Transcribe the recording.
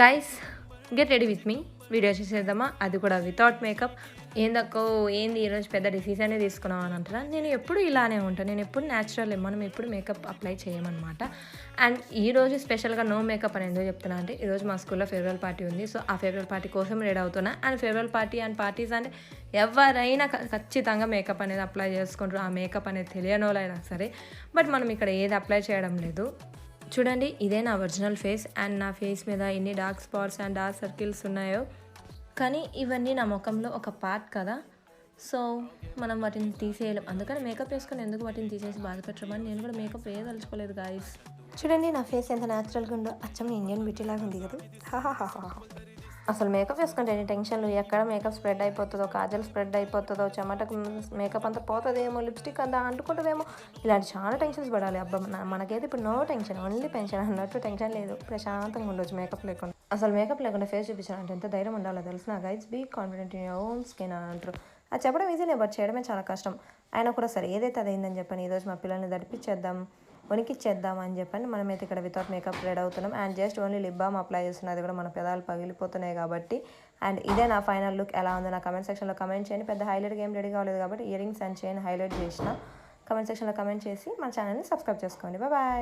Guys get ready with me video చేసేద్దామా, అది కూడా వితౌట్ మేకప్. ఏందక్కో ఏంది ఈరోజు పెద్ద డిసిజనే తీసుకున్నాం అని అంటారా? నేను ఎప్పుడు ఇలానే ఉంటాను, నేను ఎప్పుడు న్యాచురల్, మనం ఎప్పుడు మేకప్ అప్లై చేయమన్నమాట. అండ్ ఈరోజు స్పెషల్గా నో మేకప్ అని ఎందుకు చెప్తున్నా అంటే, ఈరోజు మా స్కూల్లో ఫేర్వెల్ పార్టీ ఉంది. సో ఆ ఫేర్వెల్ పార్టీ కోసం రెడీ అవుతున్నా. And farewell party and parties అంటే ఎవరైనా ఖచ్చితంగా మేకప్ అనేది అప్లై చేసుకుంటారు. ఆ మేకప్ అనేది తెలియని వాళ్ళైనా సరే. బట్ మనం ఇక్కడ ఏది అప్లై చేయడం లేదు. చూడండి, ఇదే నా ఒరిజినల్ ఫేస్. అండ్ నా ఫేస్ మీద ఎన్ని dark spots and dark circles ఉన్నాయో, కానీ ఇవన్నీ నా ముఖంలో ఒక పార్ట్ కదా. సో మనం వాటిని తీసేయలేం. అందుకని మేకప్ వేసుకొని ఎందుకు వాటిని తీసేసి బాధపెట్టమని నేను కూడా మేకప్ వేయదలుచుకోలేదు గాయస్. చూడండి నా ఫేస్ ఎంత న్యాచురల్గా ఉందో, అచ్చం ఇండియన్ బ్యూటీ లాగా ఉంది కదా. అసలు మేకప్ వేసుకుంటే ఎన్ని టెన్షన్లు, ఎక్కడ మేకప్ స్ప్రెడ్ అయిపోతుందో, కాజల్ స్ప్రెడ్ అయిపోతుందో, చెమటకు మేకప్ అంతా పోతుందేమో, లిప్స్టిక్ అంతా అంటుకుంటుందేమో, ఇలాంటి చాలా టెన్షన్స్ పడాలి. అబ్బా మనకైతే ఇప్పుడు నో టెన్షన్, ఓన్లీ పెన్షన్ అన్నట్టు. టెన్షన్ లేదు, ప్రశాంతంగా ఉండొచ్చు మేకప్ లేకుండా. అసలు మేకప్ లేకుండా ఫేస్ చూపించాలంటే ఎంత ధైర్యం ఉండాలో తెలిసిన guys. Be confident in your own skin అని అంటారు. అది చెప్పడం ఈజీనే, బట్ చేయడమే చాలా కష్టం. అయినా కూడా సరే, ఏదైతే అదైందని చెప్పని ఈరోజు మా పిల్లల్ని దడిపించేద్దాం, వణికిచ్చేద్దాం అని చెప్పని మనమైతే ఇక్కడ వితౌట్ మేకప్ రెడీ అవుతున్నాం. And just only lip balm apply చేస్తున్నాం. అది కూడా మన పెదాలు పగిలిపోతున్నాయి కాబట్టి. అండ్ ఇదే నా ఫైనల్ లుక్. ఎలా ఉందో నా కమెంట్ సెక్షన్లో కమెంట్ చేయండి. పెద్ద హైలైట్గా ఏం రెడీ కాలేదు కాబట్టి ear rings and chain highlight చేసిన. కమెంట్ సెక్షన్లో కమెంట్ చేసి మన ఛానల్ని సబ్స్క్రైబ్ చేసుకోండి. బాయ్.